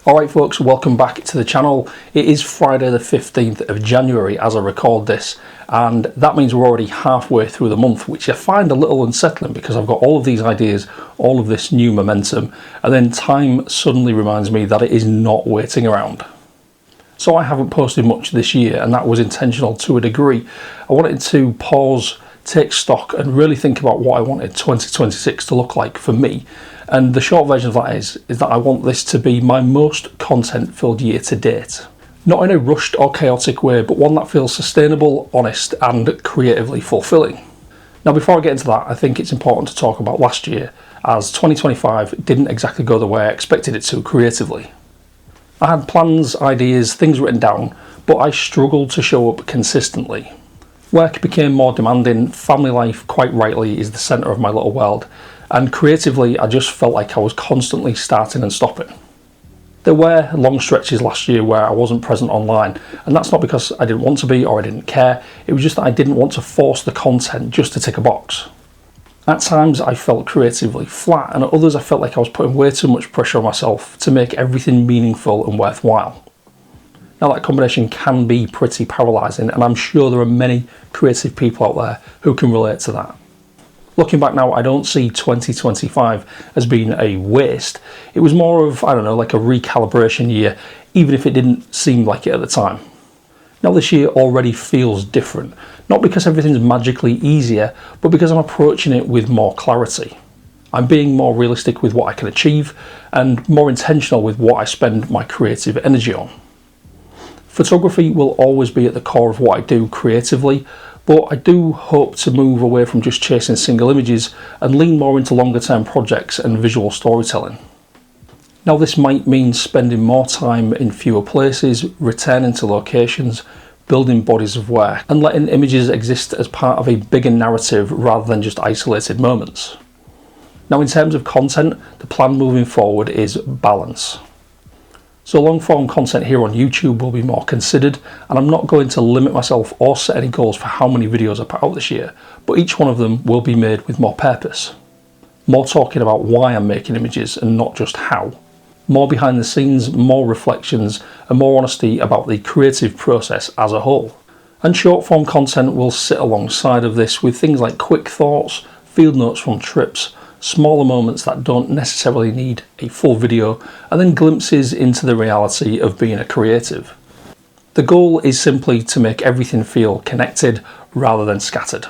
Alright folks, welcome back to the channel. It is Friday the 15th of January as I record this, and that means we're already halfway through the month, which I find a little unsettling because I've got all of these ideas, all of this new momentum, and then time suddenly reminds me that it is not waiting around. So I haven't posted much this year, and that was intentional to a degree. I wanted to pause, take stock and really think about what I wanted 2026 to look like for me. And the short version of that is that I want this to be my most content filled year to date. Not in a rushed or chaotic way, but one that feels sustainable, honest and creatively fulfilling. Now before I get into that, I think it's important to talk about last year, as 2025 didn't exactly go the way I expected it to creatively. I had plans, ideas, things written down, but I struggled to show up consistently. Work became more demanding, family life quite rightly is the centre of my little world, and creatively I just felt like I was constantly starting and stopping. There were long stretches last year where I wasn't present online, and that's not because I didn't want to be or I didn't care, it was just that I didn't want to force the content just to tick a box. At times I felt creatively flat, and at others I felt like I was putting way too much pressure on myself to make everything meaningful and worthwhile. Now that combination can be pretty paralysing, and I'm sure there are many creative people out there who can relate to that. Looking back now, I don't see 2025 as being a waste. It was more of, like a recalibration year, even if it didn't seem like it at the time. Now this year already feels different, not because everything's magically easier, but because I'm approaching it with more clarity. I'm being more realistic with what I can achieve and more intentional with what I spend my creative energy on. Photography will always be at the core of what I do creatively, but I do hope to move away from just chasing single images and lean more into longer term projects and visual storytelling. Now this might mean spending more time in fewer places, returning to locations, building bodies of work and letting images exist as part of a bigger narrative rather than just isolated moments. Now in terms of content, the plan moving forward is balance. So long form content here on YouTube will be more considered, and I'm not going to limit myself or set any goals for how many videos I put out this year, but each one of them will be made with more purpose. More talking about why I'm making images and not just how. More behind the scenes, more reflections and more honesty about the creative process as a whole. And short form content will sit alongside of this with things like quick thoughts, field notes from trips, smaller moments that don't necessarily need a full video, and then glimpses into the reality of being a creative. The goal is simply to make everything feel connected rather than scattered.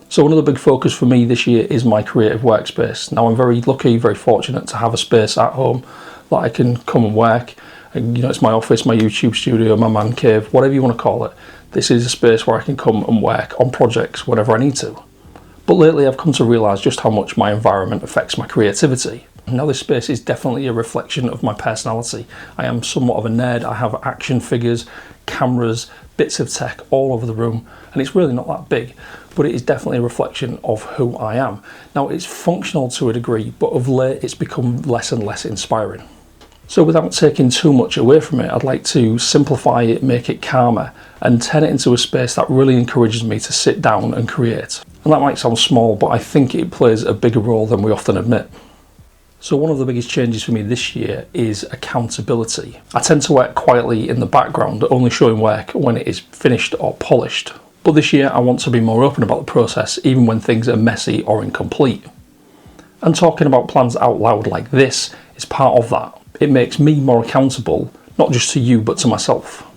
So another big focus for me this year is my creative workspace. Now I'm very lucky, very fortunate to have a space at home that I can come and work. And, it's my office, my YouTube studio, my man cave, whatever you want to call it. This is a space where I can come and work on projects whenever I need to. But lately I've come to realise just how much my environment affects my creativity. Now this space is definitely a reflection of my personality. I am somewhat of a nerd. I have action figures, cameras, bits of tech all over the room, and it's really not that big, but it is definitely a reflection of who I am. Now it's functional to a degree, but of late it's become less and less inspiring. So without taking too much away from it, I'd like to simplify it, make it calmer, and turn it into a space that really encourages me to sit down and create. And that might sound small, but I think it plays a bigger role than we often admit. So one of the biggest changes for me this year is accountability. I tend to work quietly in the background, only showing work when it is finished or polished. But this year I want to be more open about the process, even when things are messy or incomplete. And talking about plans out loud like this is part of that. It makes me more accountable, not just to you, but to myself.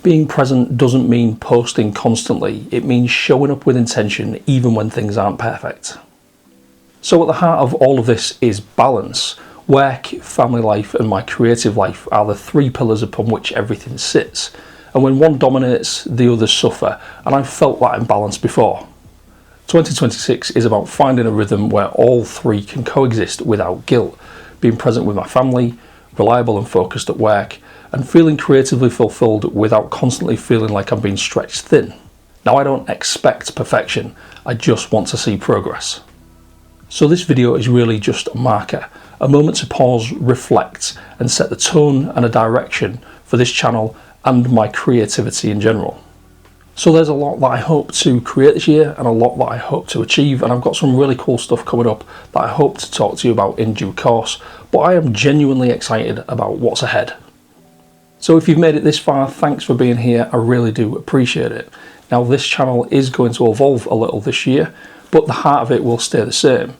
Being present doesn't mean posting constantly, it means showing up with intention even when things aren't perfect. So at the heart of all of this is balance. Work, family life and my creative life are the three pillars upon which everything sits. And when one dominates, the others suffer, and I've felt that imbalance before. 2026 is about finding a rhythm where all three can coexist without guilt. Being present with my family, reliable and focused at work, and feeling creatively fulfilled without constantly feeling like I'm being stretched thin. Now I don't expect perfection, I just want to see progress. So this video is really just a marker, a moment to pause, reflect and set the tone and a direction for this channel and my creativity in general. So there's a lot that I hope to create this year and a lot that I hope to achieve, and I've got some really cool stuff coming up that I hope to talk to you about in due course, but I am genuinely excited about what's ahead. So if you've made it this far, thanks for being here, I really do appreciate it. Now this channel is going to evolve a little this year, but the heart of it will stay the same.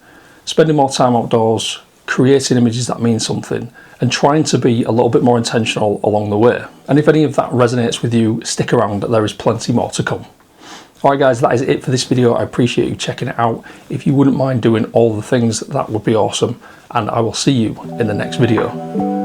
Spending more time outdoors, creating images that mean something, and trying to be a little bit more intentional along the way. And if any of that resonates with you, stick around, there is plenty more to come. Alright guys, that is it for this video. I appreciate you checking it out. If you wouldn't mind doing all the things, that would be awesome, and I will see you in the next video.